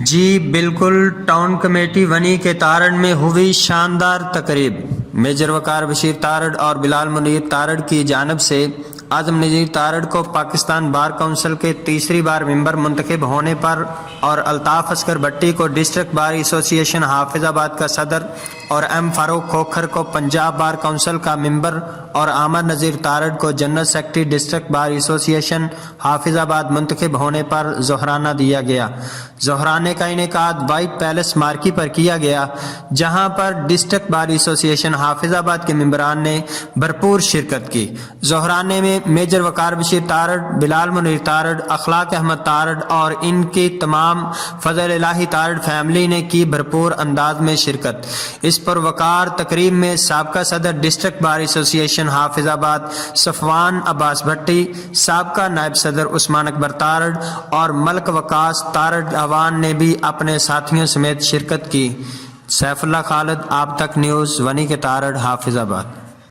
جی بالکل، town committee ونی کے تارڑ میں ہوئی شاندار تقریب۔ میجر وقار بشیر تارڑ اور بلال منیر تارڑ کی جانب سے اعظم نذیر تارڑ کو پاکستان بار کونسل کے تیسری بار ممبر منتخب ہونے پر اور الطاف اصغر بھٹی کو ڈسٹرکٹ بار ایسوسی ایشن حافظ آباد کا صدر اور ایم فاروق کھوکھر کو پنجاب بار کونسل کا ممبر اور عامر نذیر تارڑ کو جنرل سیکرٹری ڈسٹرکٹ بار ایسوسی ایشن حافظ آباد منتخب ہونے پر ظہرانہ دیا گیا۔ ظہرانے کا انعقاد وائٹ پیلس مارکی پر کیا گیا، جہاں پر ڈسٹرکٹ بار ایسوسی ایشن حافظ آباد کے ممبران نے بھرپور شرکت کی۔ ظہرانے میں میجر وقار بشیر تارڑ، بلال منیر تارڑ، اخلاق احمد تارڑ اور ان کی تمام فضل الہی تارڑ فیملی نے کی بھرپور انداز میں شرکت۔ اس پروقار تقریب میں سابقہ صدر ڈسٹرکٹ بار ایسوسی ایشن حافظ آباد صفوان عباس بھٹی، سابقہ نائب صدر عثمان اکبر تارڑ اور ملک وقاص تارڑ عوان نے بھی اپنے ساتھیوں سمیت شرکت کی۔ سیف اللہ خالد، آپ تک نیوز، ونی کے تارڑ، حافظ آباد۔